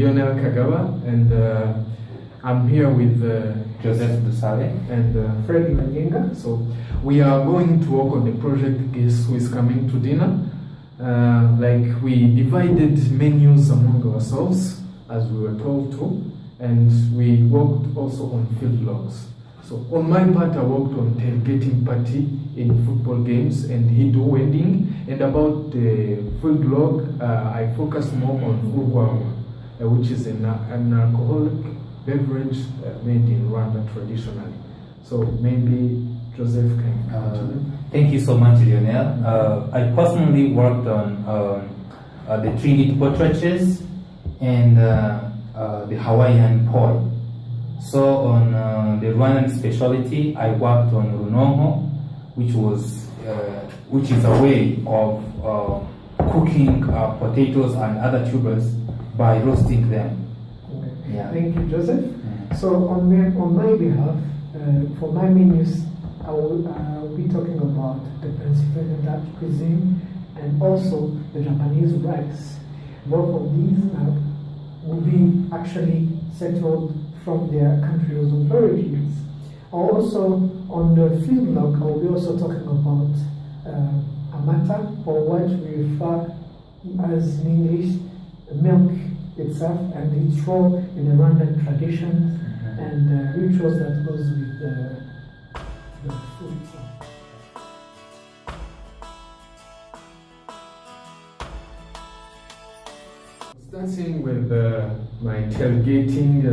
Lionel Kagawa, and I'm here with Joseph Dusale and Fred Manyenga. So we are going to work on the project Guess Who Is Coming to Dinner. Like we divided menus among ourselves as we were told to, and we worked also on field logs. So on my part, I worked on tailgating party in football games and Hindu wedding, and about the field log, I focused more on urwawa, which is an alcoholic beverage made in Rwanda traditionally. So maybe Joseph can continue. Thank you so much, Lionel. I personally worked on the three-lead portraits and the Hawaiian poi. So on the Rwandan specialty, I worked on runongo, which is a way of cooking potatoes and other tubers by roasting them. Okay. Yeah. Thank you, Joseph. So on my behalf, for my menus, I will be talking about the Pennsylvania Dutch cuisine and also the Japanese rice. Both of these will be actually settled from their countries of origins. Also, on the field log, I will be also talking about amata, or what we refer as in English, milk itself, and its role in the Rwandan traditions and rituals that goes with the food itself. Starting with my tailgating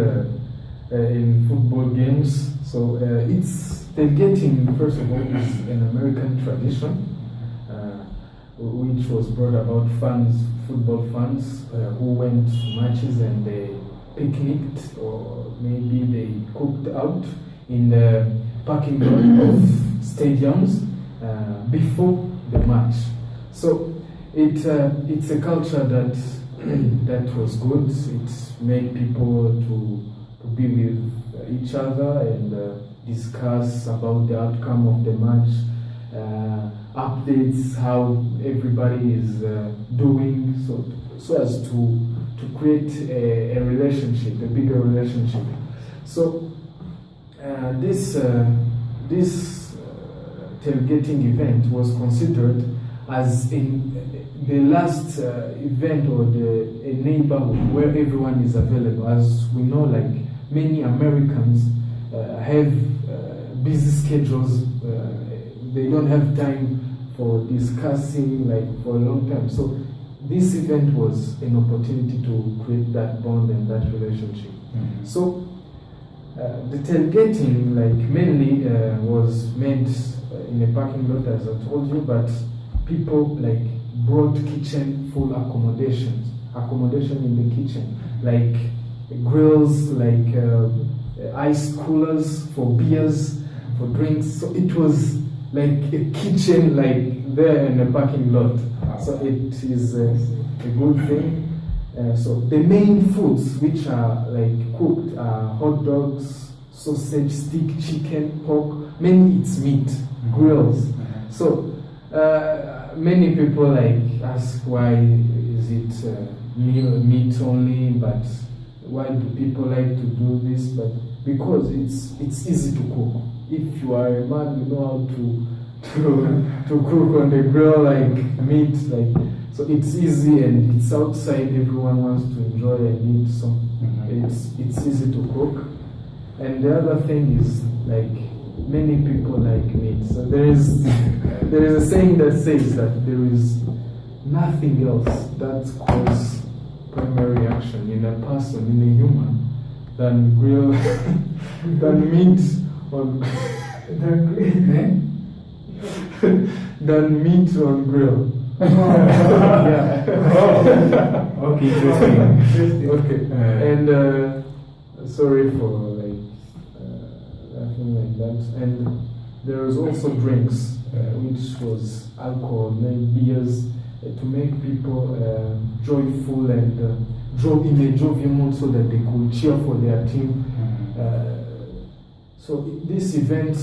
in football games. So it's tailgating, first of all, is an American tradition, which was brought about football fans who went to matches and they picnicked, or maybe they cooked out in the parking lot of stadiums before the match. So it's a culture that was good. It made people to be with each other and discuss about the outcome of the match, updates how everybody is doing, so as to create a relationship, a bigger relationship. So this tailgating event was considered as in the last event or a neighborhood where everyone is available. As we know, like many Americans have busy schedules. They don't have time for discussing like for a long time. So this event was an opportunity to create that bond and that relationship. Mm-hmm. So the tailgating like mainly was made in a parking lot, as I told you, but people like brought kitchen full accommodation in the kitchen, like grills, like ice coolers for beers, for drinks. So it was like a kitchen like there in a parking lot. So it is a good thing. So the main foods which are like cooked are hot dogs, sausage, stick, chicken, pork. Mainly it's meat, grills. So many people like ask why is it meat only, but why do people like to do this? But because it's easy to cook. If you are a man, you know how to cook on the grill like meat, like so it's easy and it's outside. Everyone wants to enjoy and eat, so it's easy to cook. And the other thing is like many people like meat. So there is a saying that says that there is nothing else that causes primary action in a person, in a human, than grill, than meat on than meat on grill. Yeah. Okay, interesting. Okay, and sorry for like that. And there was also drinks, which was alcohol, like beers, to make people joyful and in a jovial mood so that they could cheer for their team. So this event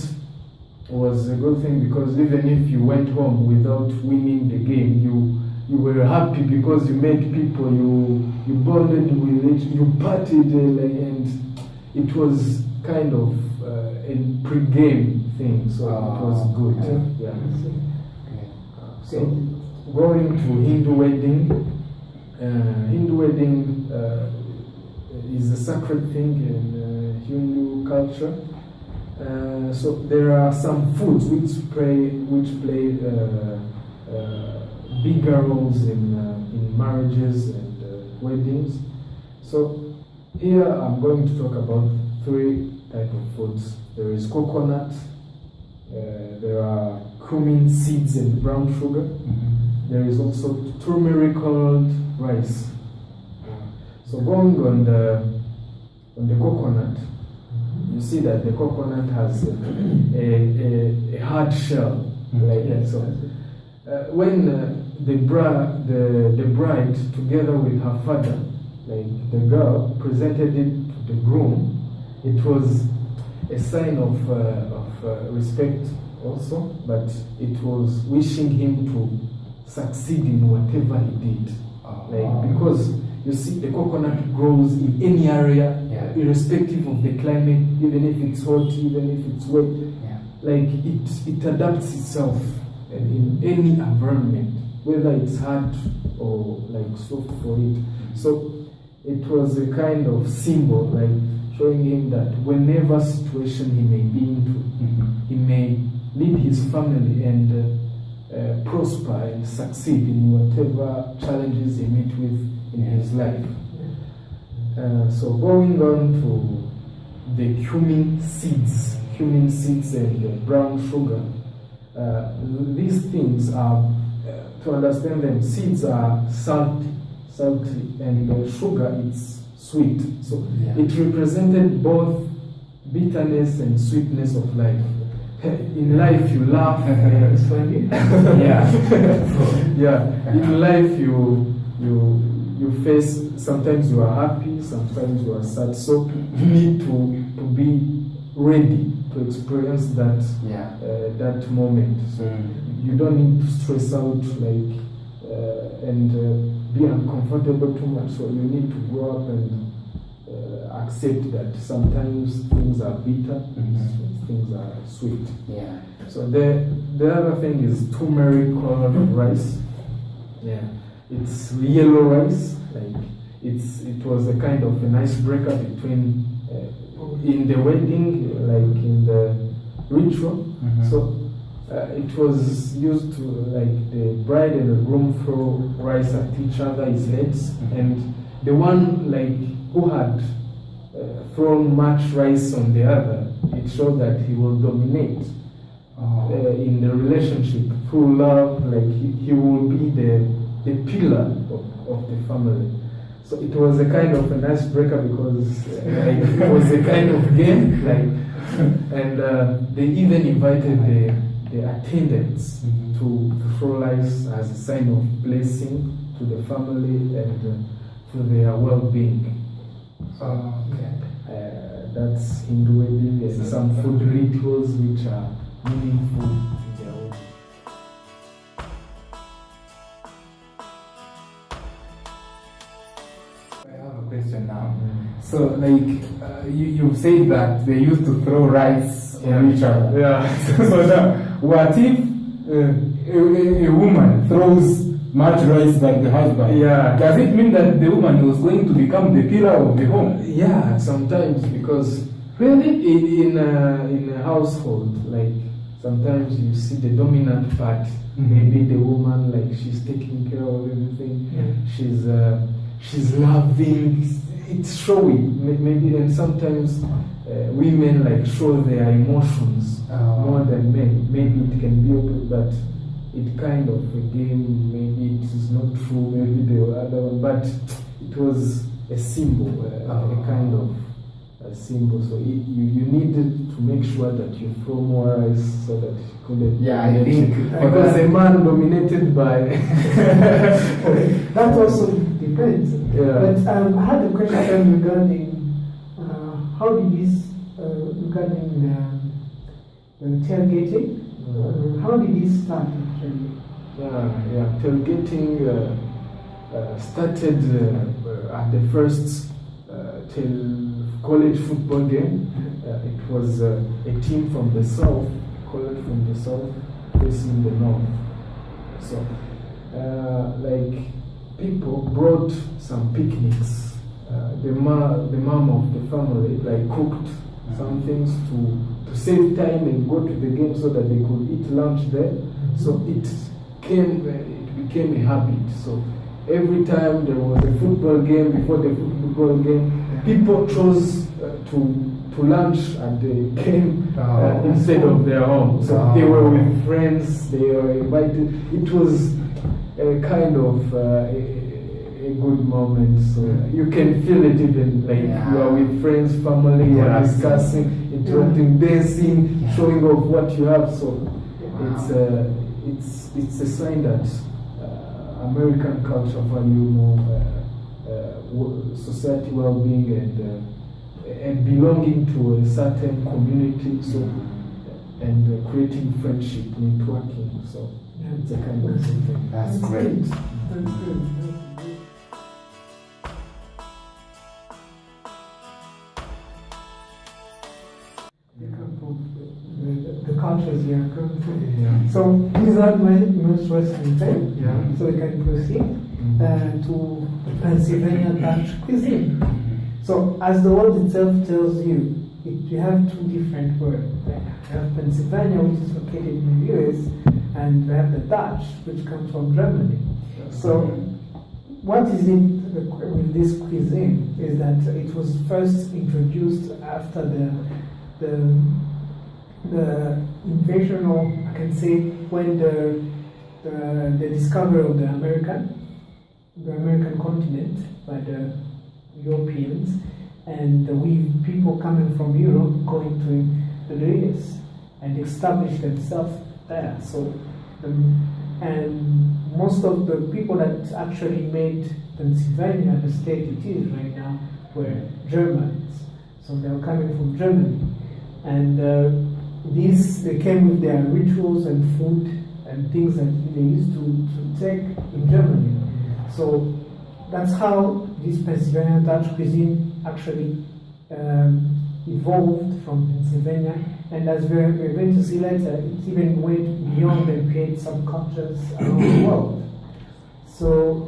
was a good thing because even if you went home without winning the game, you were happy because you met people, you bonded with it, you partied, and it was kind of a pre-game thing, so it was good. Yeah. So going to Hindu wedding. Hindu wedding is a sacred thing in Hindu culture. So there are some foods which play bigger roles in marriages and weddings. So here I'm going to talk about 3 types of foods. There is coconut, there are cumin seeds and brown sugar. There is also turmeric called rice. So going on the coconut, you see that the coconut has a hard shell, like that. So when the bride, together with her father, like the girl, presented it to the groom, it was a sign of respect also, but it was wishing him to succeed in whatever he did. Because you see, the coconut grows in any area, irrespective of the climate, even if it's hot, even if it's wet. Like it adapts itself in any environment, whether it's hard or like soft for it. So it was a kind of symbol, like showing him that whenever situation he may be into, he may lead his family and prosper and succeed in whatever challenges he meet with in his life. So going on to the cumin seeds and brown sugar. These things are, to understand them, seeds are salty, and sugar is sweet. So it represented both bitterness and sweetness of life. In life you laugh, it's funny. In life you face, sometimes you are happy, sometimes you are sad. So you need to be ready to experience that that moment. So you don't need to stress out and be uncomfortable too much. So you need to grow up and accept that sometimes things are bitter, things are sweet. So the other thing is turmeric colored rice. It's yellow rice. It was a kind of an icebreaker between in the wedding, like in the ritual. So it was used to, like, the bride and the groom throw rice at each other's heads, and the one who had thrown much rice on the other, it showed that he will dominate in the relationship through love. He will be the pillar of the family. So it was a kind of an icebreaker because it was a kind of game, and they even invited the attendants to throw rice as a sign of blessing to the family and to their well-being. That's Hindu wedding, and some food rituals which are meaningful in their own. I have a question now. So, you said that they used to throw rice on each other. So now, what if a woman throws much rice like the husband? Does it mean that the woman was going to become the pillar of the home? Sometimes, because really in a household, sometimes you see the dominant part. Maybe the woman, she's taking care of everything. She's loving. It's showing, maybe, and sometimes women show their emotions more than men. Maybe it can be open, but it kind of, again, maybe it is not true, maybe the other one, but it was a symbol, a kind of a symbol. So you needed to make sure that you throw more rice so that you couldn't. I think because a man dominated by. That also depends. But I had a question regarding how did this regarding tailgating. How did this start actually? Tailgating started at the first college football game. It was a team from the south, college from the south, facing the north. So, like, people brought some picnics. The mom of the family like cooked some things to save time and go to the game so that they could eat lunch there. So it became a habit. So every time there was a football game, before the football game, people chose to lunch at the game instead of their home. So they were with friends, they were invited. It was a kind of a good moment. So you can feel it even like you are with friends, family, you are discussing, interacting, dancing, showing off what you have. So it's a sign that American culture value more society well-being and belonging to a certain community. So and creating friendship, networking. So it's a kind of thing. That's great. That's good. The cultures here. So these are my most recent thing. So we can proceed to Pennsylvania Dutch cuisine. So as the word itself tells you, you have two different words. You have Pennsylvania, which is located in the US, and we have the Dutch, which comes from Germany. So what is it with this cuisine is that it was first introduced after the invasion, or I can say when the discovery of the American continent by the Europeans, and with people coming from Europe going to the US and establish themselves there. So, and most of the people that actually made Pennsylvania the state it is right now were Germans. So they were coming from Germany, and they came with their rituals and food and things that they used to take in Germany. So that's how this Pennsylvania Dutch cuisine actually evolved from Pennsylvania, and as we're going to see later, it even went beyond and created subcultures around the world. So,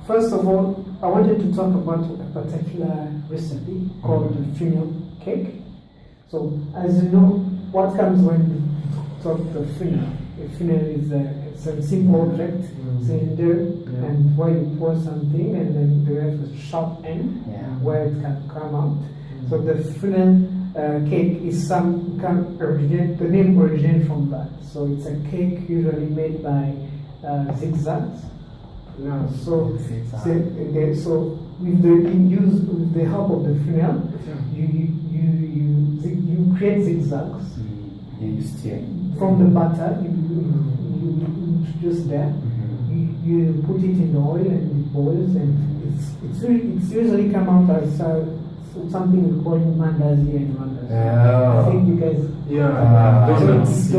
first of all, I wanted to talk about a particular recipe called the funnel cake. So, as you know, what comes when you talk the funnel? A funnel is a simple object, cylinder, and where you pour something, and then there is a sharp end where it can come out. So the funnel cake is the name originates from that. So it's a cake usually made by zigzags. So with the help of the funnel, you create zigzags. From the butter you introduce there. You put it in the oil and it boils, and it's usually come out as something we call mandazi and mandazi. I think you guys donuts.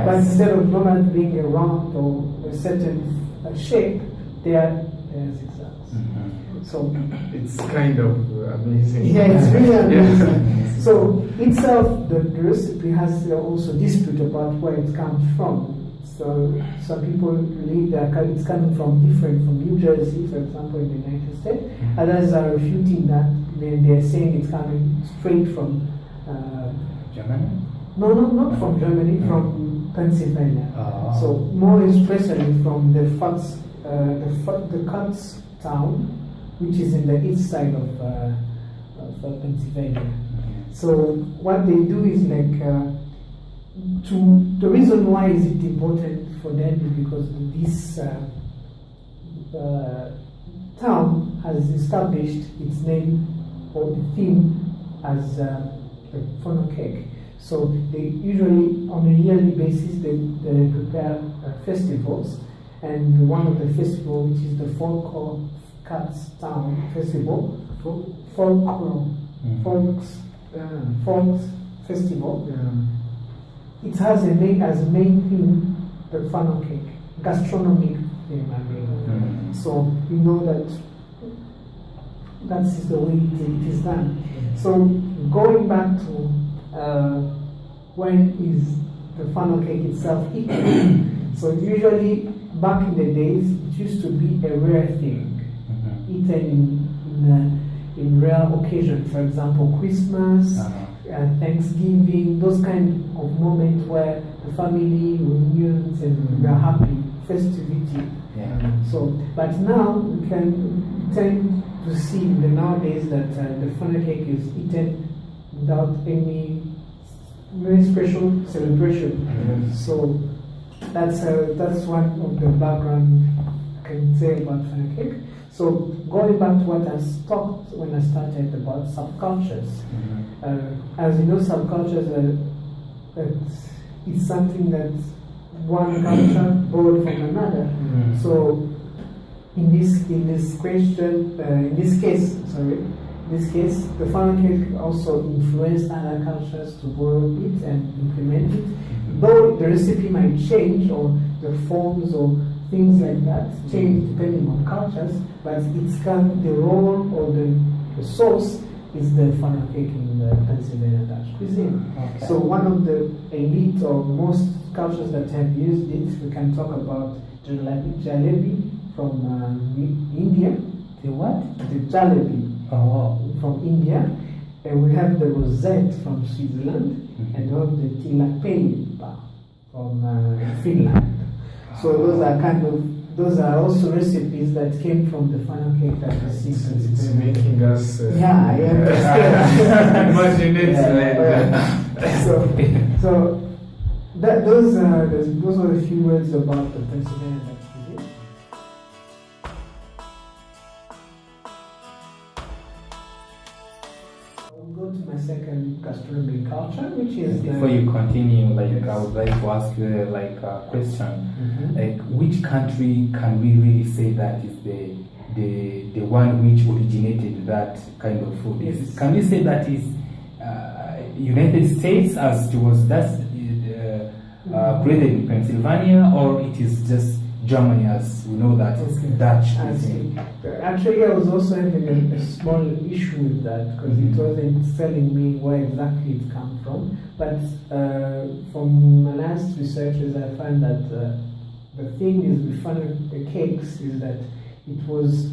But instead of donuts being a round or a certain shape, they are zigzags. So it's kind of amazing. Yeah, it's really amazing. So itself, the recipe has also dispute about where it comes from. So some people believe that it's coming from New Jersey, for example, in the United States. Others are refuting that. They're saying it's coming straight from Germany? No, not from Germany, from Pennsylvania. So more especially from the Cutts town, which is in the east side of Pennsylvania. So what they do is the reason why is it important for them is because this town has established its name or the theme as a funnel cake. So they usually, on a yearly basis, they prepare festivals, and one of the festivals, which is the Folk Cats Town Festival, Folks Festival. It has a main theme, the funnel cake. gastronomic thing. I mean, so you know that is the way it is done. So going back to when is the funnel cake itself eaten? So usually back in the days, it used to be a rare thing, eaten in rare occasions. For example, Christmas, Thanksgiving, those kind of moments where the family reunions and we are happy, festivity. So, but now we can tend to see nowadays that the funnel cake is eaten without any very special celebration. So that's one of the background I can say about funnel cake. So going back to what I talked when I started about subcultures, as you know, subcultures it's something that one culture borrowed from another. So in this case, the funnel cake also influenced other cultures to borrow it and implement it. Though the recipe might change, or the forms or things like that change depending on cultures, but the role or the source is the funnel cake in the Pennsylvania Dutch cuisine. So one of the elite or most cultures that have used it, we can talk about jalebi from India. The what? The jalebi from India. And we have the rosette from Switzerland, and we have the tilapia from Finland. So those are also recipes that came from the funnel cake that we see. It's making us. I understand. Imagine it. So those are a few words about the Pennsylvania Dutch cuisine. I'll go to my second gastronomic culture, which is before you continue, I would like to ask you a question. Which country can we really say that is the one which originated that kind of food? Can we say that is United States, as it was created in Pennsylvania, or it is just Germany, as we know that it's Dutch cuisine? Actually, I was also having a small issue with that because it wasn't telling me where exactly it comes from. But from my last researches, I found that the thing is with funnel cakes is that it was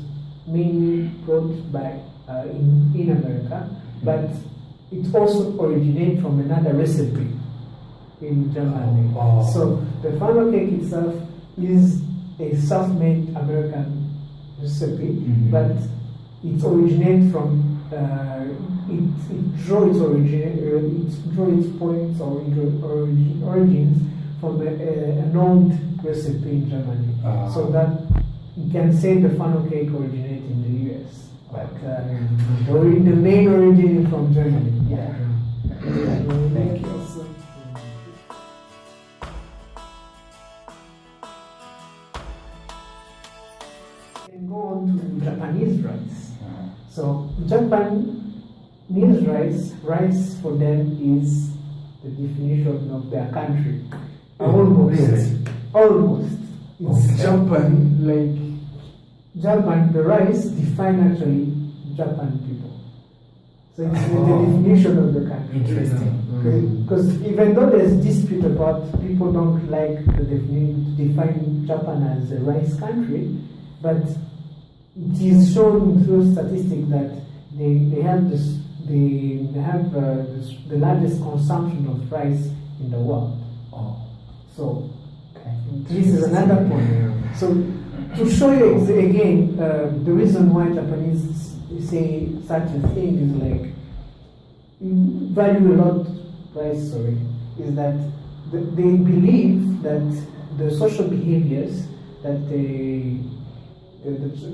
mainly brought by in America, but it also originated from another recipe in Germany. So the funnel cake itself is a self-made American recipe, but it originates from it drew its points or origins from an old recipe in Germany. So that you can say the funnel cake originated in the US, but the main origin is from Germany. Thank you. Go on to Japanese rice. So Japanese rice for them is the definition of their country. Almost. It's Japan, the rice define actually Japan people. So it's the definition of the country. Interesting. Because even though there's dispute about people don't like to define Japan as a rice country, but it is shown through statistics that they have the largest consumption of rice in the world. So this is another point. So to show you again the reason why Japanese say such a thing is value a lot rice. Is that they believe that the social behaviors that the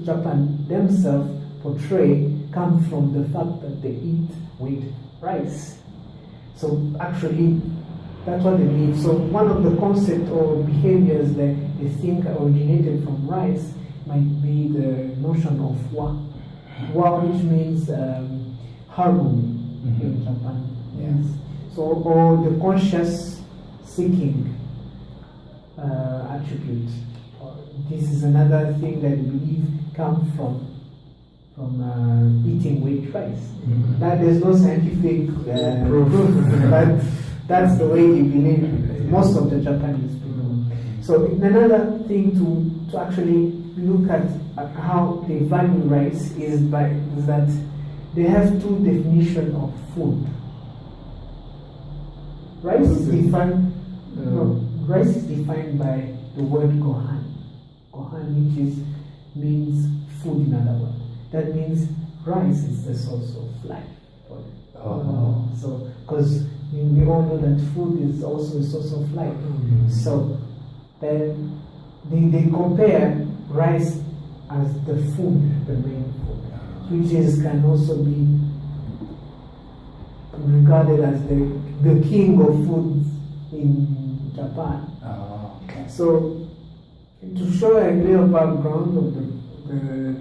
Japan themselves portray come from the fact that they eat with rice. So actually, that's what they believe. So one of the concepts or behaviors that they think originated from rice might be the notion of wa, which means harmony in Japan. Yes. So, or the conscious seeking attribute. this is another thing that we believe comes from eating wheat rice. That there's no scientific proof, but that's the way you believe most of the Japanese people. So another thing to actually look at how they value rice is that they have two definitions of food. Rice is defined by the word gohan. Gohan, which means food in other words. That means rice is the source of life. So, because we all know that food is also a source of life. So, then they compare rice as the food, the main food, which can also be regarded as the king of foods in Japan. So, to show a little background of the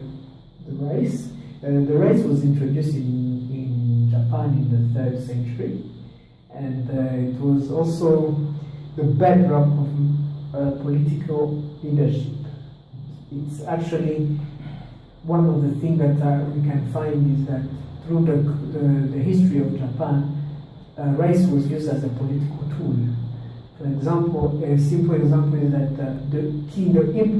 rice, the rice was introduced in Japan in the 3rd century, and it was also the bedrock of political leadership. It's actually one of the things that we can find is that through the history of Japan, rice was used as a political tool. For example, a simple example is that the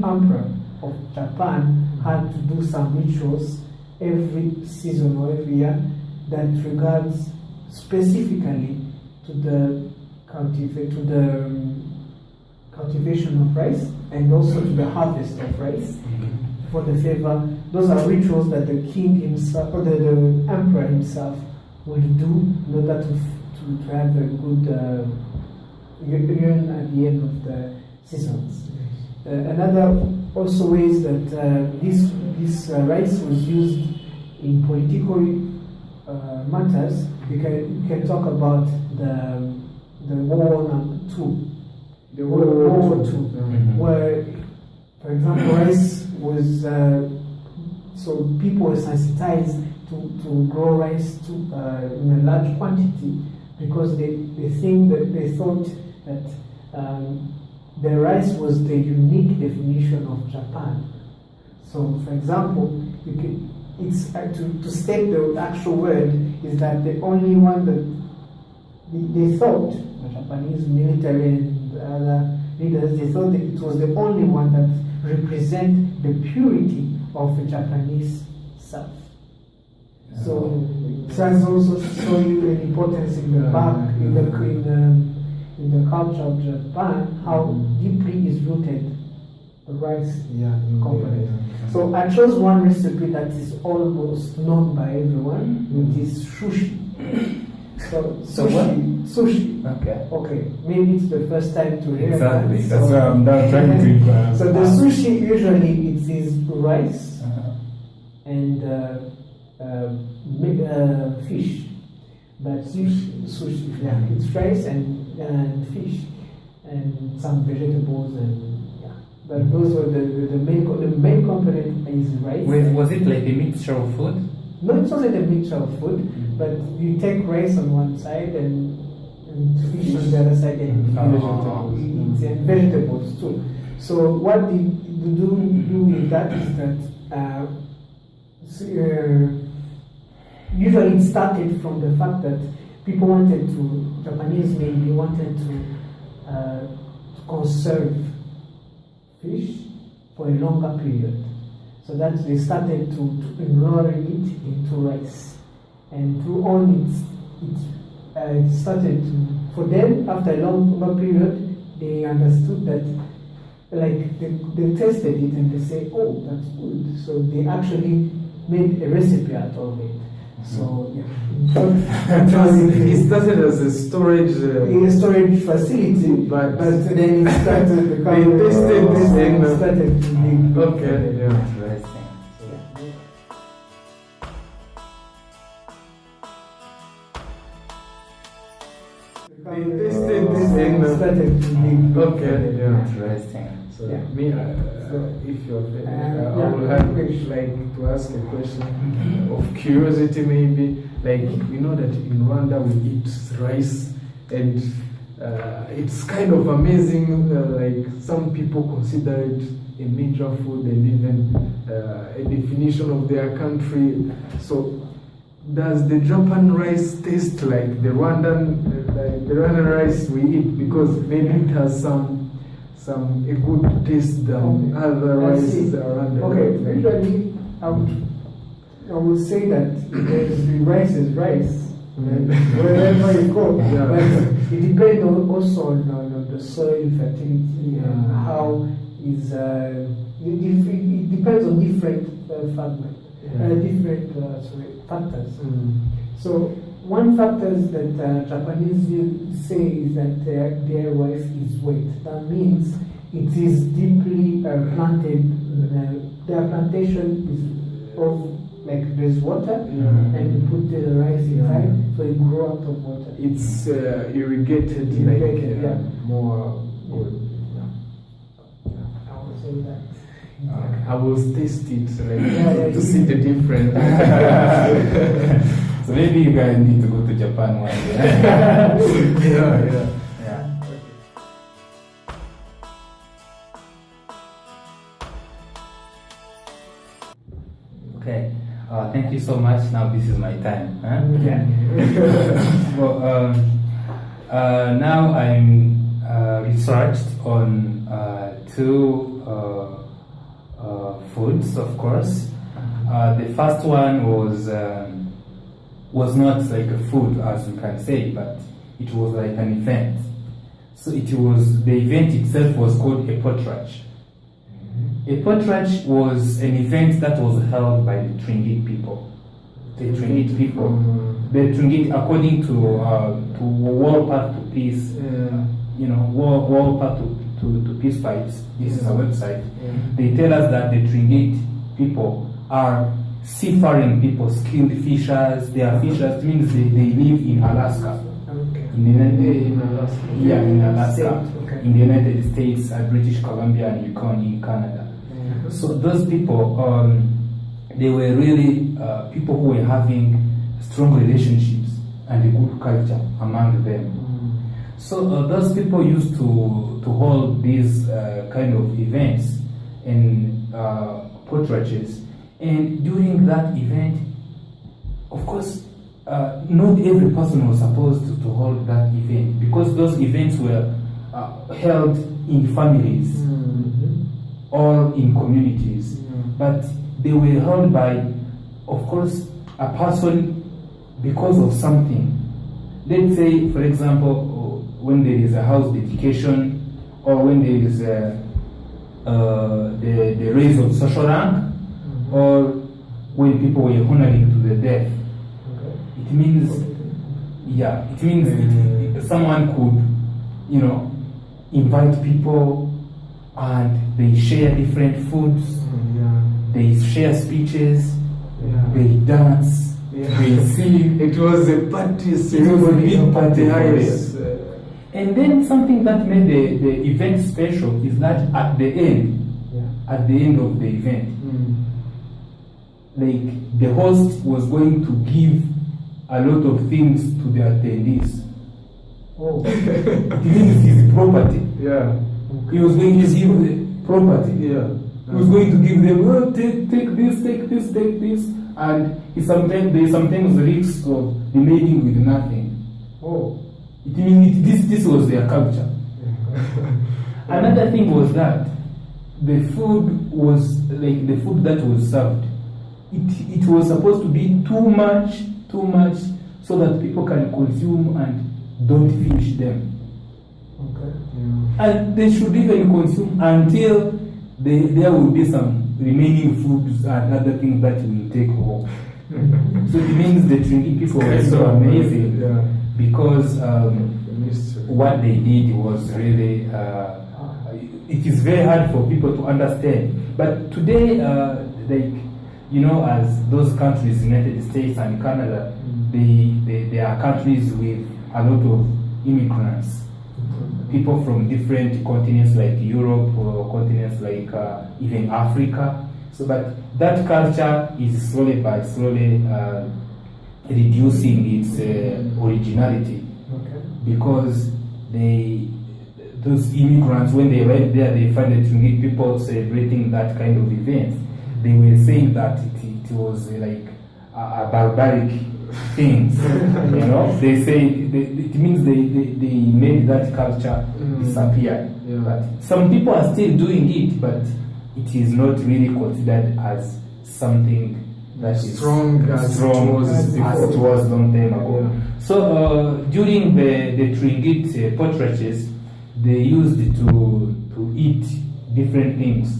emperor of Japan had to do some rituals every season or every year that regards specifically to the cultivation of rice and also to the harvest of rice for the favor. Those are rituals that the king himself or the emperor himself would do in order to have a good union at the end of the seasons. Another also ways that this rice was used in political matters. We can talk about the World War II. The World War II, where, for example, rice was so people were sensitized to grow rice in a large quantity because they thought that the rice was the unique definition of Japan. So, for example, it's to state the actual word is that the only one that they thought, the Japanese military and the other leaders, they thought that it was the only one that represent the purity of the Japanese South. So, that also show you an importance in the back in the culture of Japan, how deeply is rooted the rice component. So I chose one recipe that is almost known by everyone, which is sushi. So what? Sushi. Okay. Maybe it's the first time to hear exactly. that. That's what I'm trying to inquire. So the sushi usually it is rice and fish. But sushi, yeah, it's rice and fish and some vegetables and but those were the main component is rice. Was it like a mixture of food? No, it's not a mixture of food, but you take rice on one side and fish on the other side and vegetables too. So what they do with that is that usually it started from the fact that Japanese mainly wanted to conserve fish for a longer period. So that they started to enroll it into rice. And through on it started to, for them, after a longer period, they understood that, like, they tested it and they say, oh, that's good. So they actually made a recipe out of it. So yeah, it started as a storage facility, but then it started to become started to be okay. Yeah. Interesting. Started to be okay. Yeah. Interesting. So me, if you're I would like to ask a question of curiosity, maybe. Like, we know that in Rwanda we eat rice, and it's kind of amazing. Like some people consider it a major food and even a definition of their country. So, does the Japan rice taste like the Rwandan rice we eat? Because maybe it has a good taste than other rices around the Okay, world. usually I would say that the rice is rice. Wherever you go, but it depends also on the soil fertility and how is it depends on different factors. So one factor that Japanese say is that their rice is wet. That means it is deeply planted. Their plantation is of like there's water and you put the rice inside, so it grows out of water. It's irrigated, more good. I would say that. I will taste it to see the difference. So maybe you guys need to go to Japan one day. Yeah. Okay. Thank you so much. Now this is my time. Huh? Yeah. Well, now I'm researched on two foods, of course. The first one was not like a food, as you can say, but it was like an event. So the event itself was called a potlatch. A potlatch was an event that was held by the Trinidad people. The Trinidad people. The Trinidad, according to World Path to Peace, World Path to Peace Fights, this is a website, they tell us that the Trinidad people are seafaring people, skilled fishers. They are fishers, means they live in Alaska. In Alaska. Okay. In the United States, British Columbia, and Yukon in Canada. So those people, they were really people who were having strong relationships and a good culture among them. So those people used to hold these kind of events and potlatches. And during that event, of course, not every person was supposed to hold that event, because those events were held in families or in communities. But they were held by, of course, a person because of something. Let's say, for example, when there is a house dedication, or when there is the raise of social rank, or when people were honoring to the death. It means, someone could, invite people and they share different foods, they share speeches, they dance, they sing. It was a party ceremony at the highest. And then something that made the event special is that at the end of the event, like the host was going to give a lot of things to the attendees. It means his property. He was going to give the property. He was going to give them, take this, and they sometimes risk of remaining with nothing. It means this was their culture. Another thing was that the food was like the food that was served. It was supposed to be too much, so that people can consume and don't finish them. And they should even consume until there will be some remaining foods and other things that you will take home. So it means the Trinity people were so amazing because what they did was really, it is very hard for people to understand. But today, as those countries, United States and Canada, they are countries with a lot of immigrants. People from different continents like Europe or continents like even Africa. So, but that culture is slowly reducing its originality, because those immigrants, when they arrived there, they find the Trinidad people celebrating that kind of event. They were saying that it was like a barbaric thing. They say it means they made that culture disappear. Yeah. But some people are still doing it, but it is not really considered as something that is strong as it was long time ago. Yeah. So during the Trinidad portraits, they used to eat different things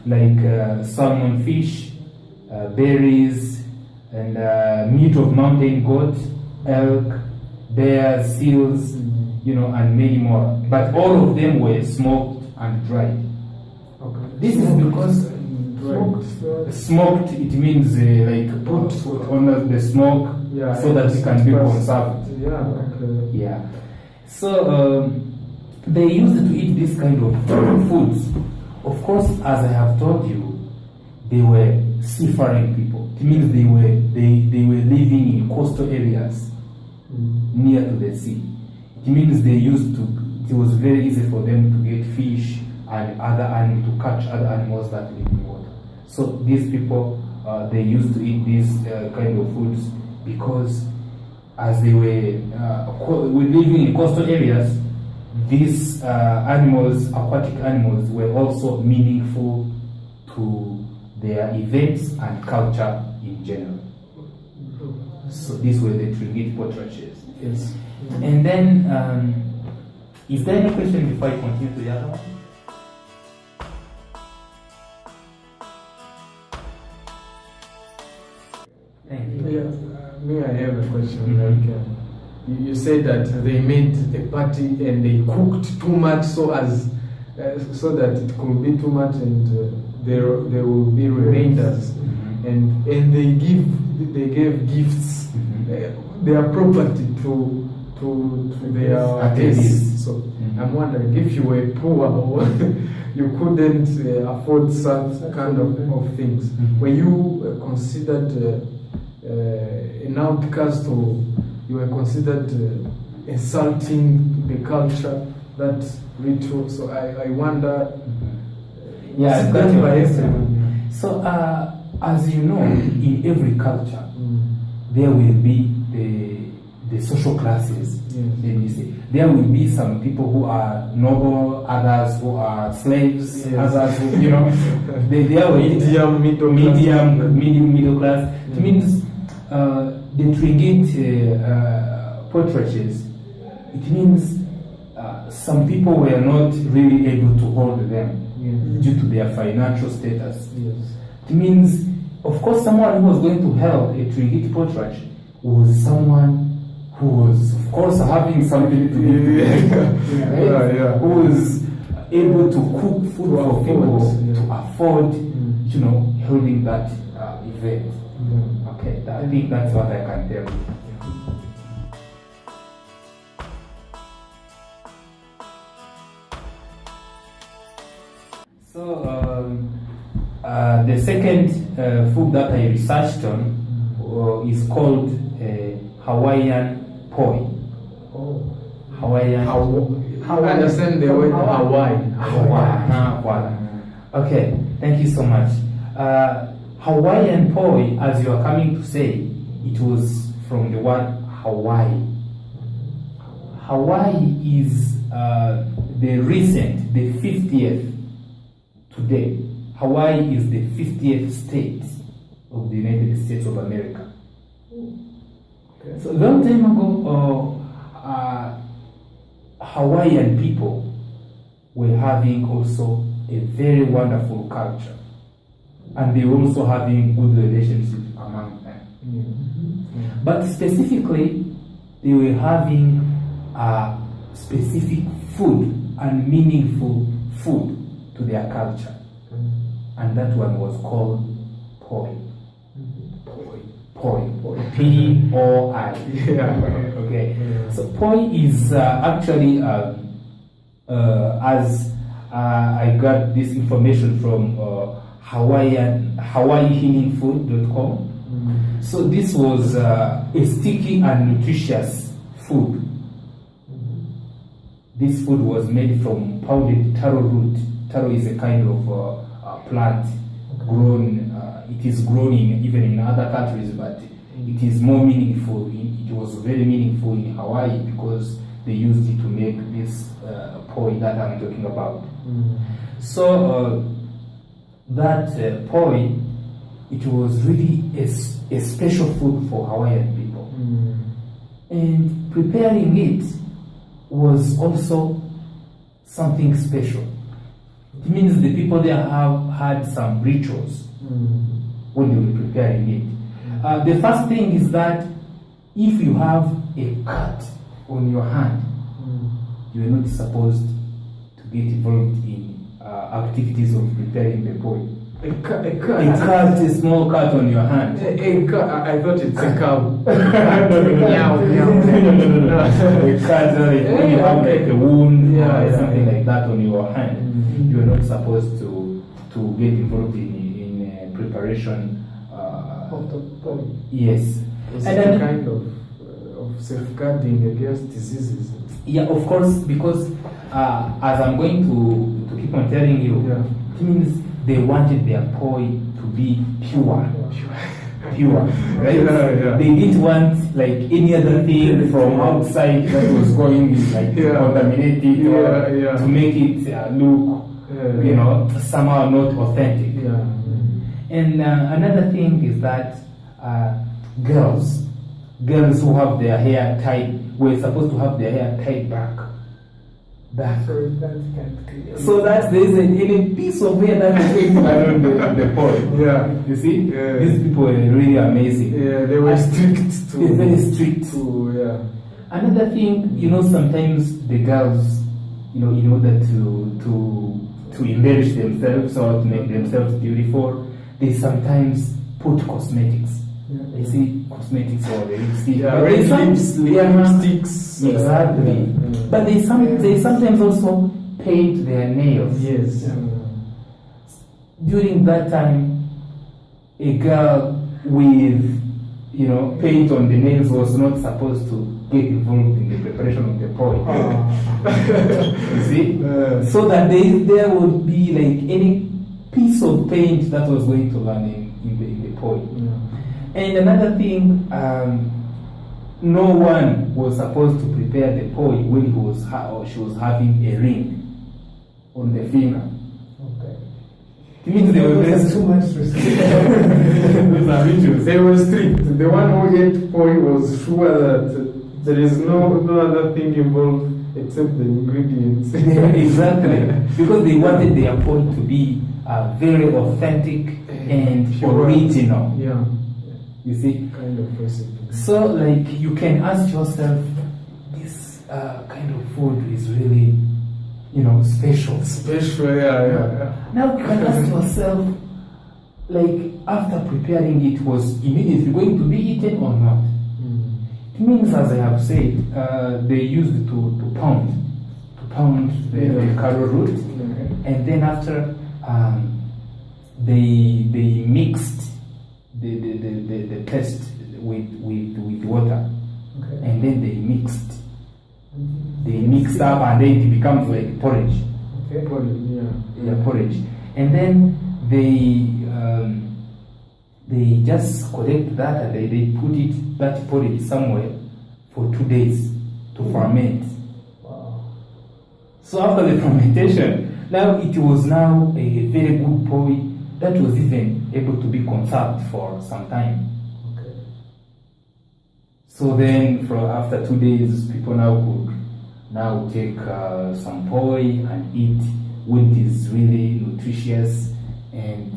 like salmon fish, berries, and meat of mountain goat, elk, bears, seals, and many more. But all of them were smoked and dried. Okay. This is because smoked, it means like put on the smoke so that it can be conserved. Yeah. Okay. Yeah. So they used to eat this kind of foods. Of course, as I have told you, they were seafaring people. It means they were living in coastal areas near to the sea. It means it was very easy for them to get fish and other animals, to catch other animals that live in water. So these people, they used to eat these kind of foods because as they were living in coastal areas, these aquatic animals, were also meaningful to their events and culture in general. So these were the Trinidad portraits. Yes. And then, is there any question before I continue to the other one? Thank you. Yeah, me, I have a question. Like, you said that they made a party and they cooked too much so that it could be too much, and there will be remainders, and they gave gifts, their property to their guests. So I'm wondering, if you were poor or you couldn't afford such kind of things, were you considered an outcast, or you were considered insulting the culture, that ritual? So I wonder. Yeah, I've got your answer. So as you know, in every culture, there will be the social classes. Let me say, there will be some people who are noble, others who are slaves, others who, there will medium middle class. It means the Trinidad portraits. It means some people were not really able to hold them due to their financial status. It means, of course, someone who was going to help a Trinidad portrait was someone who was, of course, having something to do, who was able to cook food for people to afford, holding that event. Okay, I think that's what I can tell you. So the second food that I researched on is called Hawaiian poi. Hawaiian. I understand the word Hawaii. Okay, thank you so much. Hawaiian poi, as you are coming to say, it was from the word Hawaii. Hawaii is the 50th today. Hawaii is the 50th state of the United States of America. Okay. So a long time ago, Hawaiian people were having also a very wonderful culture, and they were also having good relationships among them. But specifically, they were having a specific food and meaningful food to their culture, and that one was called poi. Poi. P-O-I. Okay. So poi is actually, as I got this information from HawaiiHealingFood.com. So this was a sticky and nutritious food this food was made from pounded taro root. Taro is a kind of plant grown. It is grown even in other countries, but it is more meaningful. It was very meaningful in Hawaii because they used it to make this poi that I'm talking about. So that poi, it was really a special food for Hawaiian people. And preparing it was also something special. It means the people there have had some rituals when they were preparing it. The first thing is that if you have a cut on your hand, you are not supposed to get involved in activities of preparing the poi. A cut, a small cut on your hand. I thought it's a cow. A cut, when you have like a wound or something like that on your hand, you are not supposed to get involved in preparation Of the poi. Yes. It's a kind of safeguarding against diseases. Yeah, of course, because as I'm going to keep on telling you, it means they wanted their poi to be pure, right? They didn't want like any other thing from outside that was going like to contaminate it or to make it look, somehow not authentic. And another thing is that girls who have their hair tied, were supposed to have their hair tied back. So that there isn't any piece of hair that is going around the poi. You see? These people were really amazing. They were strict They're very strict. Another thing, sometimes the girls, in order to embellish themselves or to make themselves beautiful, they sometimes put cosmetics. They see cosmetics or the lipstick. Lipsticks. Exactly. But they sometimes also paint their nails. Yes. During that time, a girl with paint on the nails was not supposed to get involved in the preparation of the poi. You see? So that there would be like any piece of paint that was going to land in the poi. And another thing, no one was supposed to prepare the poi when she was having a ring on the finger. It means they were very too much restriction. They were strict. The one who ate poi was sure that there is no other thing involved except the ingredients. Exactly, because they wanted their poi to be very authentic and original. You see? Kind of recipe. So, like, you can ask yourself, this kind of food is really, special. Special, Now, you can ask yourself, like, after preparing it, was immediately going to be eaten or not? It means, as I have said, they used to pound the taro root, and then after they mixed the paste with water, and then they mixed up, and then it becomes like porridge. Porridge. And then they just collect that and they put that porridge somewhere for 2 days to ferment. So after the fermentation, now it was now a very good poi that was even able to be conserved for some time. So then, after 2 days, people now could take some poi and eat when it is really nutritious and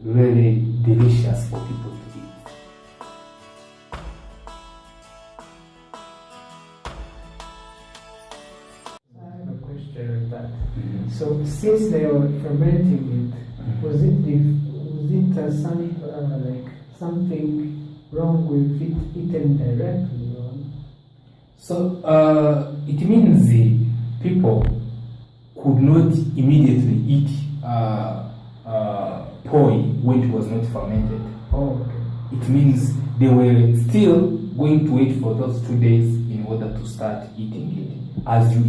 really delicious for people to eat. I have a question on that. So, since they were fermenting it, was it something wrong with it eaten directly? So it means the people could not immediately eat poi when it was not fermented. It means they were still going to wait for those 2 days in order to start eating it. As you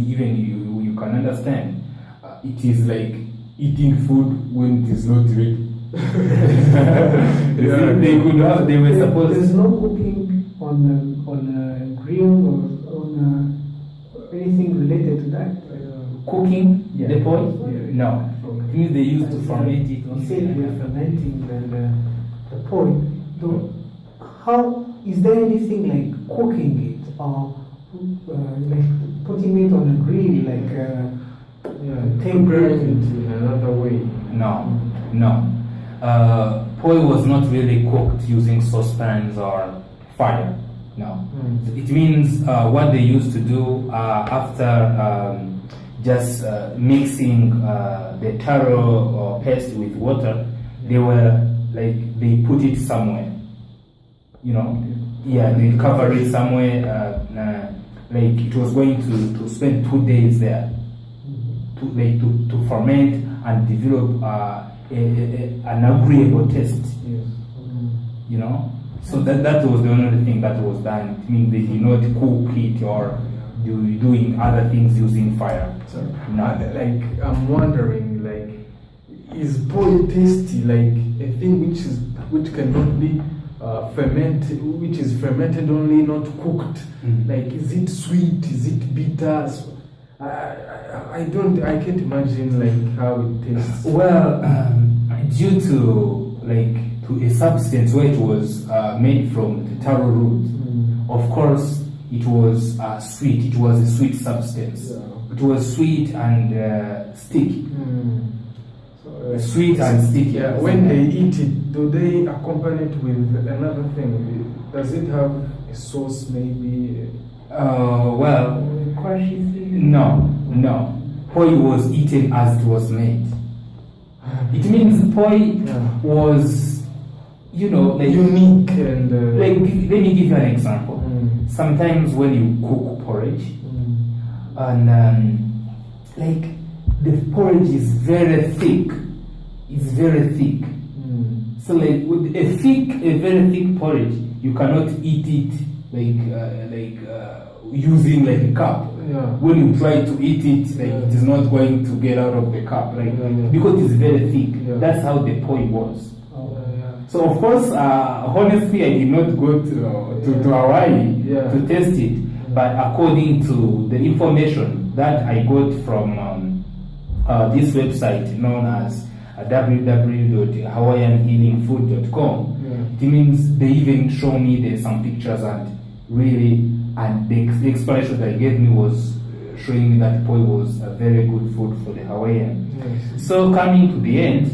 can understand. It is like eating food when it is not ready. They were supposed. There's no cooking on a grill or on anything related to that. Cooking the poi? Yeah. No. It means they used to ferment it. You said we're fermenting the poi. So how is there anything like cooking it or like putting it on a grill, like preparing it in another way? No. Poi was not really cooked using saucepans or fire. No. It means what they used to do after just mixing the taro or paste with water, they put it somewhere. They cover it somewhere. Like it was going to spend 2 days there to ferment and develop an agreeable taste. So that was the only thing that was done. It means they did not cook it or doing other things using fire. So, like I'm wondering, like, is poi tasty? Like a thing which cannot be fermented, which is fermented only, not cooked. Like, is it sweet? Is it bitter? So, I can't imagine like how it tastes. Well, due to a substance where it was made from the taro root, of course it was sweet. It was a sweet substance. Yeah. It was sweet and sticky. Sweet and sticky. Yeah. When they eat it, do they accompany it with another thing? Does it have a sauce, maybe? Well, no. Poi was eaten as it was made. It means poi was, like unique and like. Let me give you an example. Sometimes when you cook porridge, and like the porridge is very thick. It's very thick. So like with a very thick porridge, you cannot eat it using like a cup. Yeah. When you try to eat it, it is not going to get out of the cup, because it's very thick. Yeah. That's how the poi was. So of course, honestly, I did not go to Hawaii to test it, but according to the information that I got from this website known as www.hawaiianhealingfood.com, it means they even show me there's some pictures and the explanation that they gave me was showing me that poi was a very good food for the Hawaiian. Yes. So coming to the end,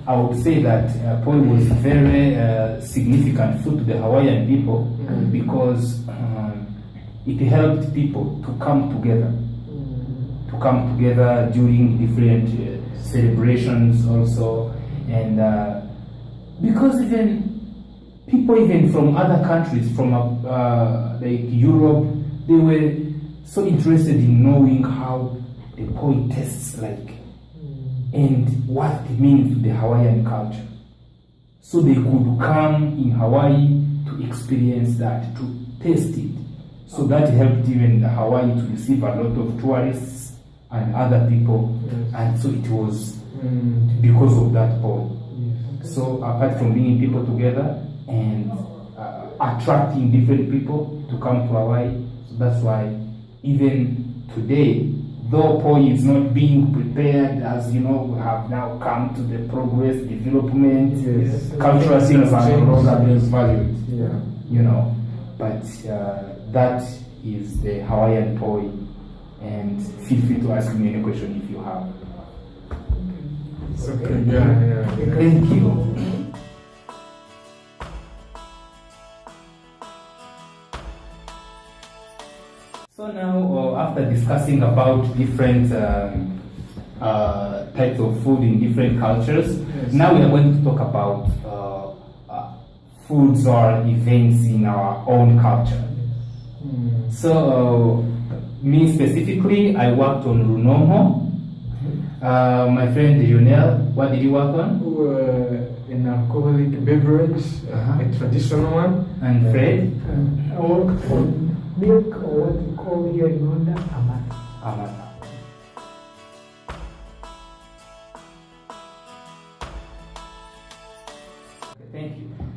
I would say that poi was very significant food to the Hawaiian people because it helped people to come together during different celebrations also, and because even people from other countries, from like Europe, they were so interested in knowing how the poi tastes like and what it means to the Hawaiian culture. So they could come in Hawaii to experience that, to taste it. So that helped even Hawaii to receive a lot of tourists and other people. Yes. And so it was because of that poi. Yes. So apart from bringing people together and attracting different people to come to Hawaii, so that's why even today, though poi is not being prepared, as you know, we have now come to the progress, development, cultural things are no longer being valued. Yeah. But that is the Hawaiian poi, and feel free to ask me any question if you have. It's okay. Yeah. Thank you. So now, after discussing about different types of food in different cultures, now we are going to talk about foods or events in our own culture. So, me specifically, I worked on Runomo. My friend Lionel, what did you work on? An alcoholic beverage, a traditional one. And Fred? I worked on milk, or what we call here in Rwanda, amata.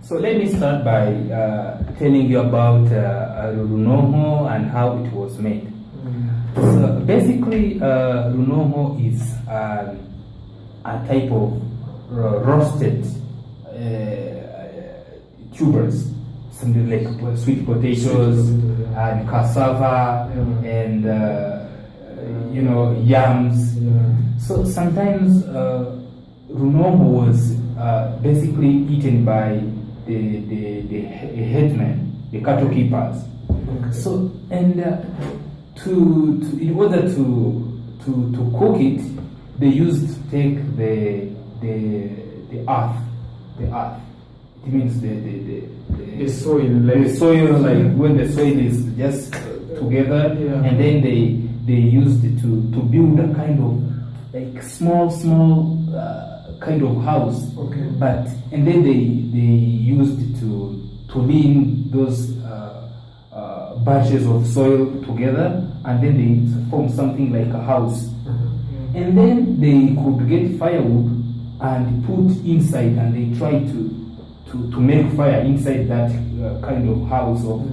So let me start by telling you about Runoho and how it was made. So basically, Runoho is a type of roasted tubers, something like sweet potatoes and cassava and yams. So sometimes Runoho was basically eaten by the headmen, the cattle keepers. So and in order to cook it, they used to take the earth. It means the soil, like when the soil is just together, and then they used it to build a kind of like small kind of house. Okay. And then they used it to lean those batches of soil together, and then they form something like a house. And then they could get firewood and put inside, and they try to make fire inside that kind of house of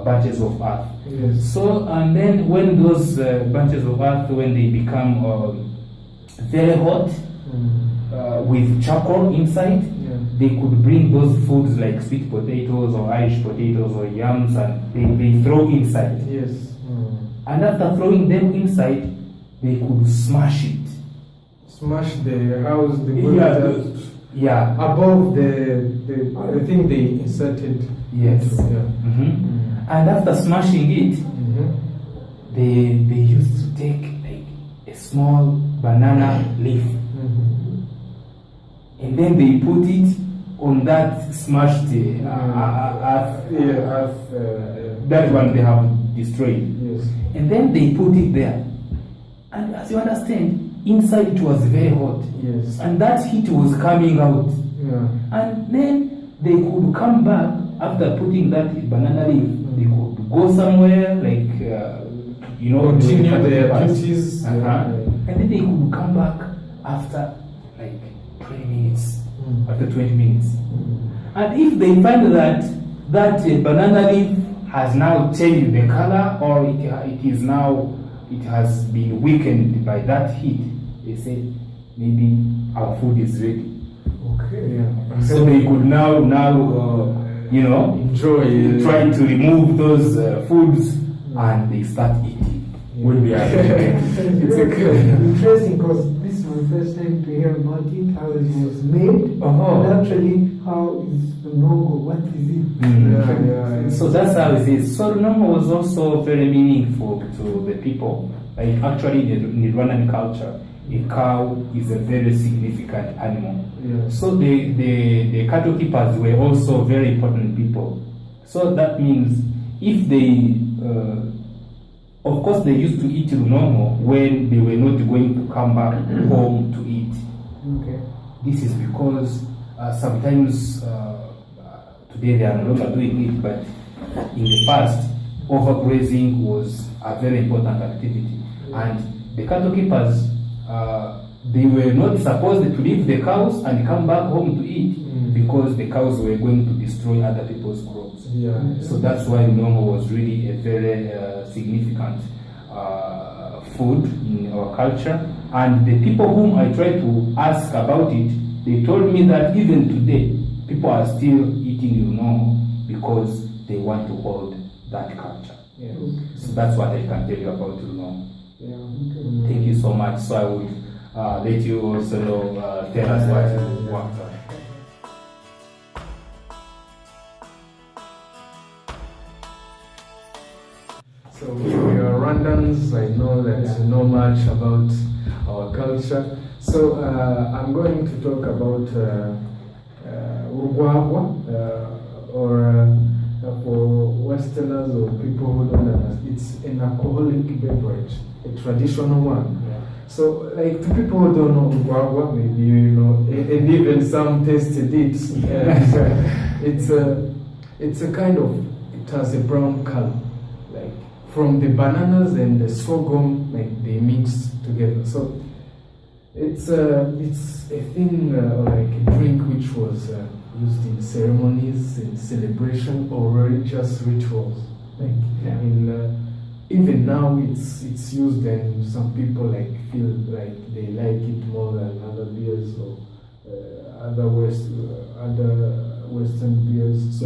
batches of earth. Yes. So, and then when those batches of earth, when they become very hot, with charcoal inside, they could bring those foods like sweet potatoes or Irish potatoes or yams, and they throw inside. Yes. And after throwing them inside, they could smash it. Smash the house, above the thing they inserted. Yes. And after smashing it, they used to take like a small banana leaf, and then they put it on that smashed earth. That one they have destroyed. Yes. And then they put it there. And as you understand, inside it was very hot. Yes. And that heat was coming out. Yeah. And then they could come back after putting that banana leaf. They could go somewhere, like, continue their duties. And then they could come back after like 20 minutes. After 20 minutes. And if they find that banana leaf has now changed the color, or it has been weakened by that heat, they say maybe our food is ready. Okay. Yeah. So they could now enjoy, try to remove those foods, and they start eating. Will be it's interesting, because this is my first time to hear about it, how it was made, and actually how is the logo, what is it? So that's how it is. So Runoho was also very meaningful to the people. Like actually in the Rwandan culture, a cow is a very significant animal. Yeah. So the cattle keepers were also very important people. So that means if they of course, they used to eat Runoho when they were not going to come back home to eat. Okay. This is because sometimes today they are no longer doing it, but in the past, overgrazing was a very important activity. And the cattle keepers, they were not supposed to leave the cows and come back home to eat, because the cows were going to destroy other people's crops. Yeah. So that's why Runoho was really a very significant food in our culture. And the people whom I tried to ask about it, they told me that even today, people are still eating Runoho because they want to hold that culture. Yeah. So that's what I can tell you about Runoho. Yeah. Thank you so much. So I will let you also tell us what you want. So we are Rwandans. I know that you know much about our culture. So I'm going to talk about urwagwa, or for Westerners or people who don't understand, it's an alcoholic beverage, a traditional one. Yeah. So, like, to people who don't know urwagwa, maybe you know, and even some tasted it. It's a kind of, it has a brown color, like from the bananas and the sorghum, like they mix together. So it's a thing, like a drink which was used in ceremonies, in celebration, or religious rituals. Like even now, it's used, and some people like feel like they like it more than other beers or other Western beers. So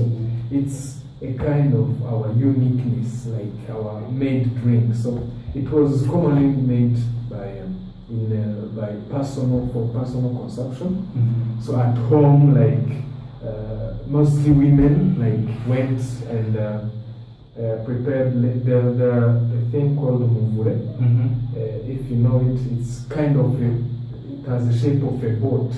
it's a kind of our uniqueness, like our made drink. So it was commonly made by for personal consumption. Mm-hmm. So at home, like mostly women like went and prepared the thing called muvure. Mm-hmm. If you know it, it's kind of it has the shape of a boat,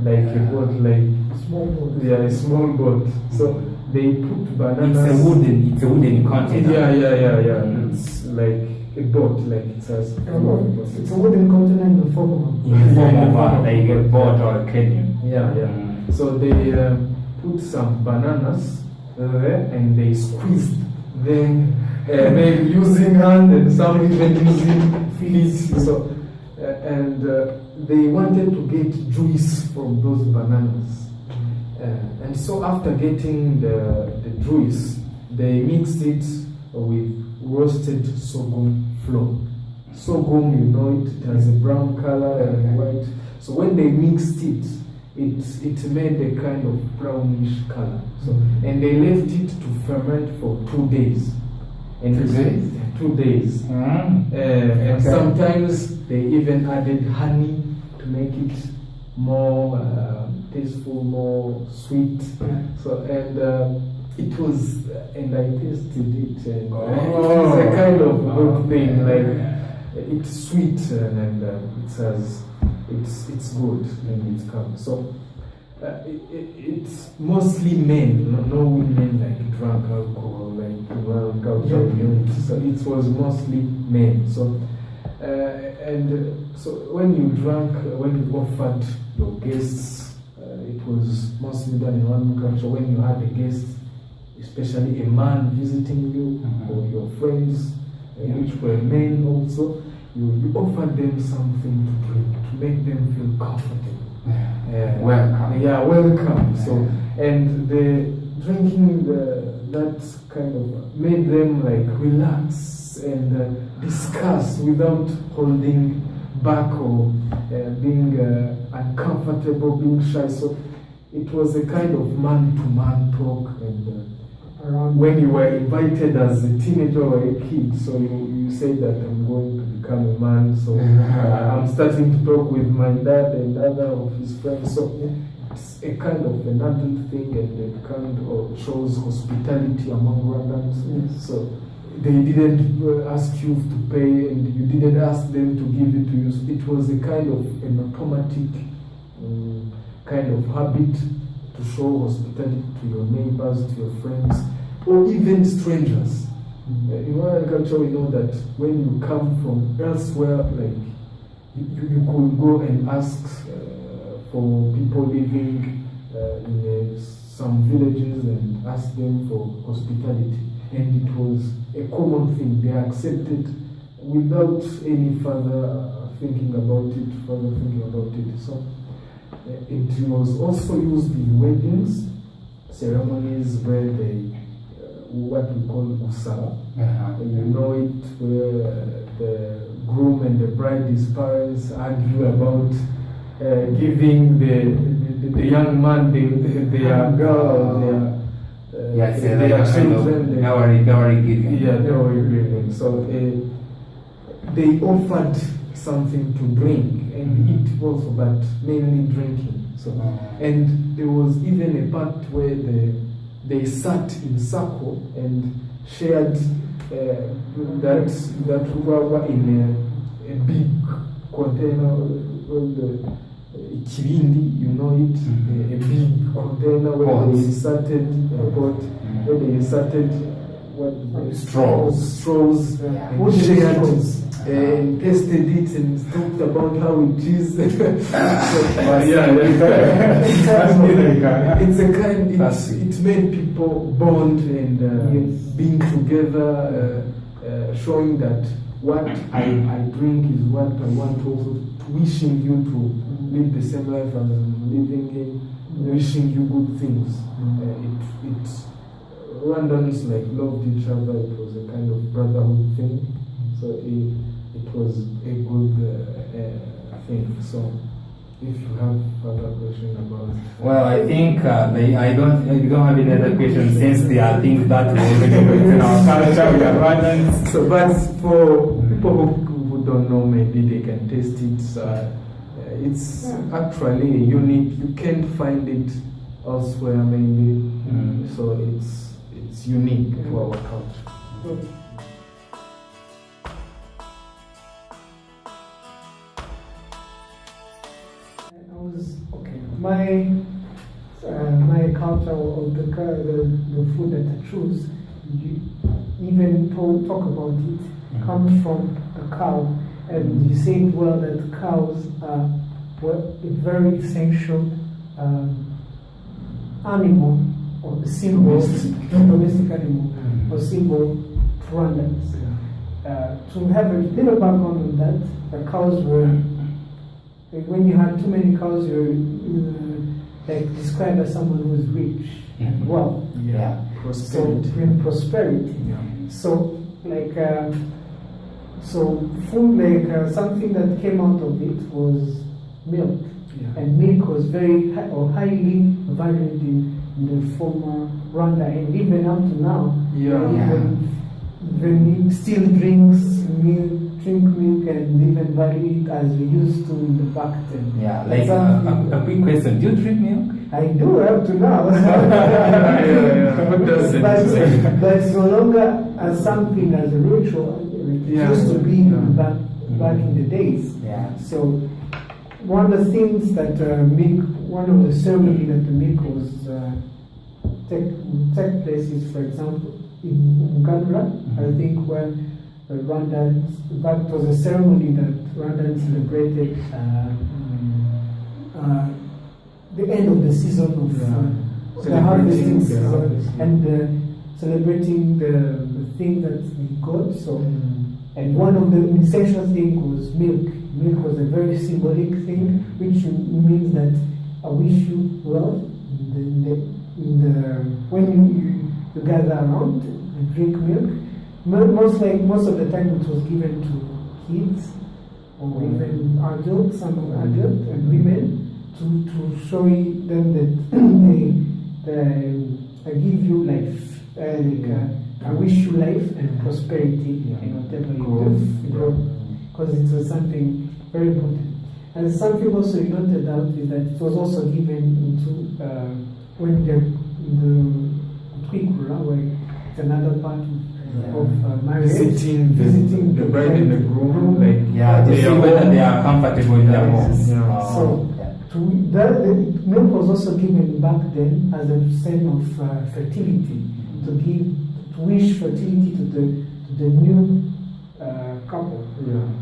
like a boat, like Small boat. yeah, a small boat. So they put bananas. It's a wooden container. Yeah. It's like a boat, like it has. It's a wooden container in the form of In the form of like a boat or a canoe. Yeah. So they put some bananas there and they squeezed them, maybe using hand and some even using feet. So and they wanted to get juice from those bananas. And so after getting the juice, they mixed it with roasted sorghum flour. Sorghum, you know it, it has a brown color and white. So when they mixed it, it made a kind of brownish color. So and they left it to ferment for 2 days. And 2 days? 2 days. And sometimes they even added honey to make it more tasteful, more sweet. So and it was, and I tasted it, and it's a kind of good thing. Like it's sweet and it's good when it comes. So it's mostly men, no women like drank alcohol, like drank alcohol. So it was mostly men. So and so when you offered your guests, it was mostly done in one culture. When you had a guest, especially a man visiting you or your friends, which were men also, you offered them something to drink to make them feel comfortable. Welcome. Yeah, welcome. So, and the drinking that kind of made them like relax and discuss without holding back or being uncomfortable, being shy. So it was a kind of man-to-man talk, and when you were invited as a teenager or a kid, so you say that I'm going to become a man, so I'm starting to talk with my dad and other of his friends. So it's a kind of an adult thing, and it kind of shows hospitality among Rwandans. So they didn't ask you to pay, and you didn't ask them to give it to you. So it was a kind of an automatic kind of habit to show hospitality to your neighbors, to your friends, or even strangers. In our culture, we know that when you come from elsewhere, like you could go and ask for people living in some villages and ask them for hospitality. And it was a common thing. They accepted without any further thinking about it. So it was also used in weddings, ceremonies where they, what we call usara. You know it, where the groom and the bride's parents argue about giving the young man their girl, their children. Dowry giving. Yeah, dowry giving. So they offered something to drink and eat also, but mainly drinking. So and there was even a part where they sat in circle and shared that rubber in a big container called Kirindi, you know it, a big container where they inserted a pot, where they inserted straws, and shared and tasted it and talked about how it is. It's a kind. It made people bond and being together, showing that what I drink is what I want also, wishing you to live the same life as I'm living in, wishing you good things. Rwandans like loved each other. It was a kind of brotherhood thing. So it was a good thing. So if you have further question about it. Well, I think I don't have any other questions since there are things that we already know in our culture. We are Rwandans. So, but for people who don't know, maybe they can taste it. It's actually unique. You can't find it elsewhere, maybe. So it's unique to our culture. My culture or the food that I choose, even talk about it, comes from a cow. And you said well that cows are a very essential animal or symbol, domestic animal or symbol to Rwandans. To have a little background on that, the cows were, when you had too many cows, you were like described as someone who is rich and well. Prosperity. So, prosperity. So like food, like something that came out of it was milk. And milk was very highly valued in the former Rwanda, and even up to now. Even still drink milk and even value it as we used to in the back then. Yeah, like a quick question: do you drink milk? I do up to now. What does it but it's no longer as something as a ritual. It used to be back in the days. So one of the things that one of the ceremony that the milk was take place is, for example, in Uganda, I think, where Rwandans, that was a ceremony that Rwandans celebrated the end of the season of the harvesting season, and celebrating the thing that we got. So, and one of the essential things was milk. Milk was a very symbolic thing, which means that I wish you well when you gather around and drink milk. Most of the time it was given to kids or even adults, some adults and women, to show them that I give you life, I wish you life and prosperity in whatever you do, because it was something very important. And something also you noted out is that it was also given into when the Twikura, where it's another part of marriage, visiting the bride and the groom, to see whether they are comfortable in their homes. Milk was also given back then as a sign of fertility, to wish fertility to the new couple.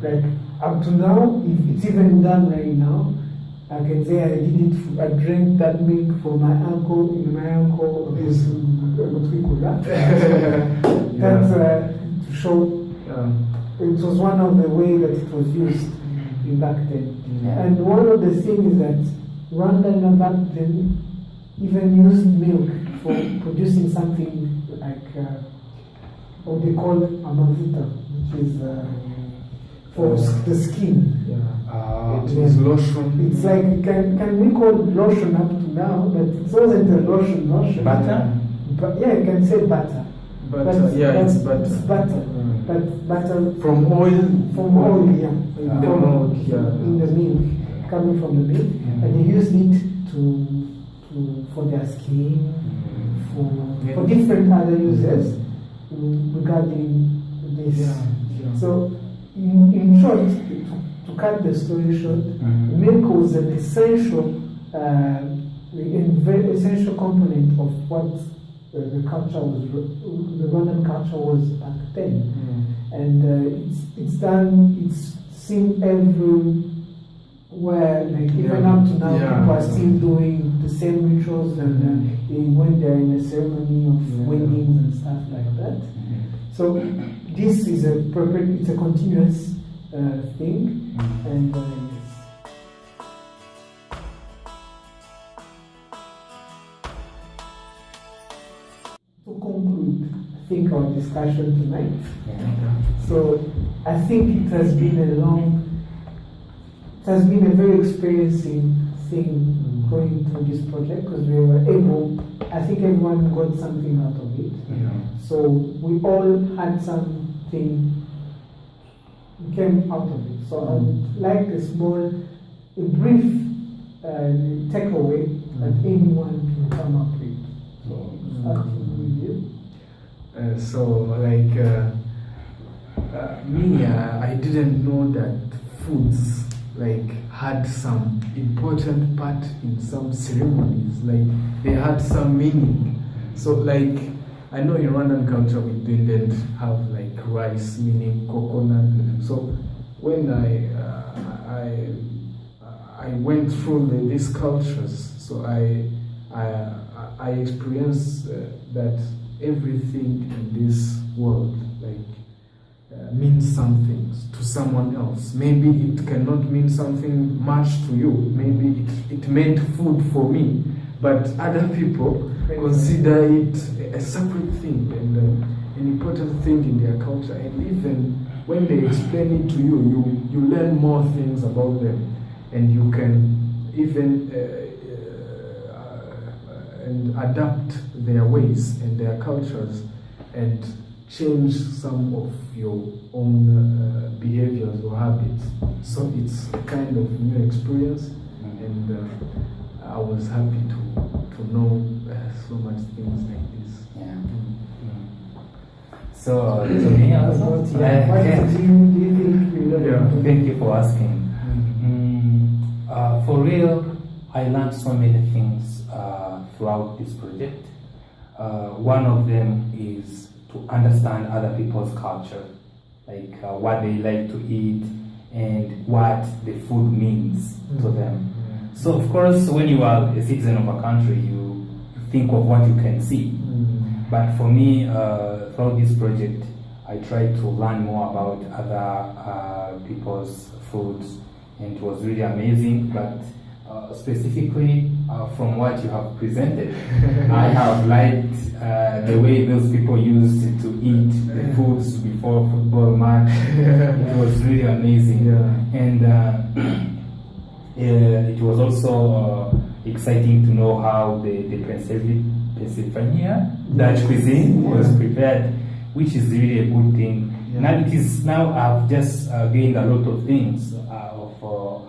Like up to now, if it's even done right now, I can say I drank that milk for my uncle. My uncle is Twikura. That's to show it was one of the ways that it was used back then. And one of the things is that Rwanda back then even used milk for producing something like what they called amavuta, which is for the skin. It is lotion. It's like, can we call lotion up to now, but it wasn't a lotion. Butter? But yeah, you can say butter. It's butter. It's butter. But butter from oil. From oil, in the milk, in the milk, coming from the milk, and they used it for their skin, for different other uses regarding this. So, in short, to cut the story short, milk was an essential, very essential component of what the culture was, the Rwandan culture was back then, and it's seen everywhere. Like even up to now, people are still doing the same rituals, and when they're in a ceremony of weddings and stuff like that. So this is it's a continuous thing, and think, our discussion tonight. Yeah. So I think it has been a very experiencing thing going through this project, because we were able, I think everyone got something out of it. Yeah. So we all had something came out of it. So I would like a brief takeaway that anyone can come up with. So starting with you. Me, I didn't know that foods had some important part in some ceremonies. They had some meaning. So I know in Rwandan culture we didn't have rice, meaning coconut. So when I went through these cultures, so I experienced that everything in this world means something to someone else. Maybe it cannot mean something much to you. Maybe it meant food for me, but other people consider it a separate thing and an important thing in their culture. And even when they explain it to you, you learn more things about them, and you can even and adapt their ways and their cultures and change some of your own behaviors or habits. So it's a kind of new experience, and I was happy to know so much things like this. Yeah. So to me also, What do you think you learned? thank you for asking. For real, I learned so many things throughout this project. One of them is to understand other people's culture, what they like to eat and what the food means to them. So of course, when you are a citizen of a country, you think of what you can see. But for me, throughout this project, I tried to learn more about other people's foods, and it was really amazing. But specifically from what you have presented, I have liked the way those people used to eat the foods before football match. It was really amazing. And it was also exciting to know how the Pennsylvania Dutch cuisine was prepared, which is really a good thing. Now I've just gained a lot of things of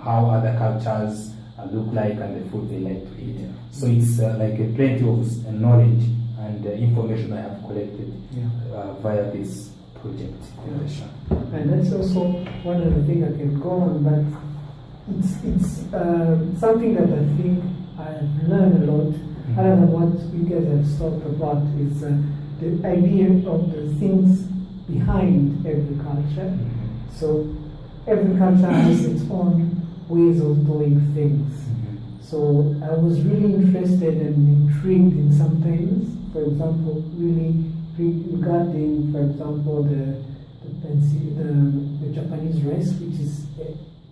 how other cultures look like and the food they like to eat. So it's like a plenty of knowledge and information I have collected via this project. And that's also one of the things I can go on, but it's something that I think I've learned a lot. Other than what you guys have talked about is the idea of the things behind every culture. So every culture has its own ways of doing things. So I was really interested and intrigued in some things. For example, really regarding, for example, the Japanese rice, which is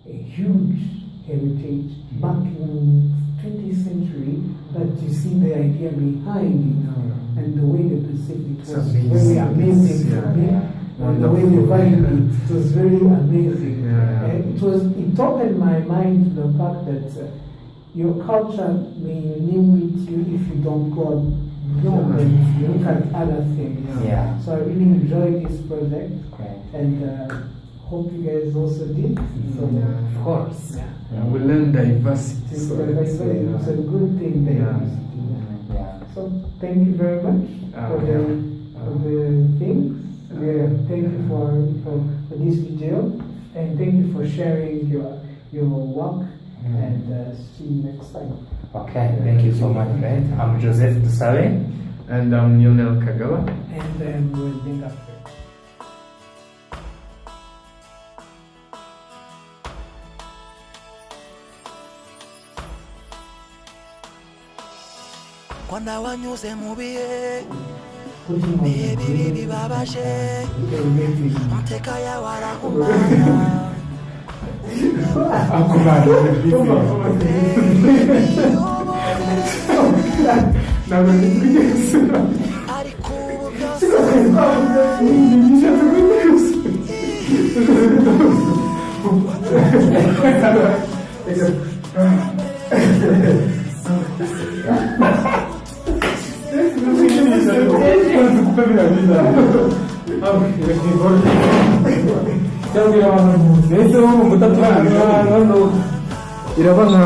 a huge heritage back in 20th century. But you see the idea behind it and the way they perceived it was very amazing for me. And the way they valued it, it was very amazing. It opened my mind to the fact that your culture may limit you if you don't go beyond and look at other things. So I really enjoyed this project, and hope you guys also did. So, of course. We learn diversity. It's a good thing, diversity. So thank you very much for the things. Thank you for this video, and thank you for sharing your work, and see you next time. Okay, thank you so much, right? I'm Joseph Dusabe. And I'm Lionel Kagawa. And we'll think after. Kwanda wanyuze mubiye bibi babashe Mteka ya warakumana Ariko byose irabona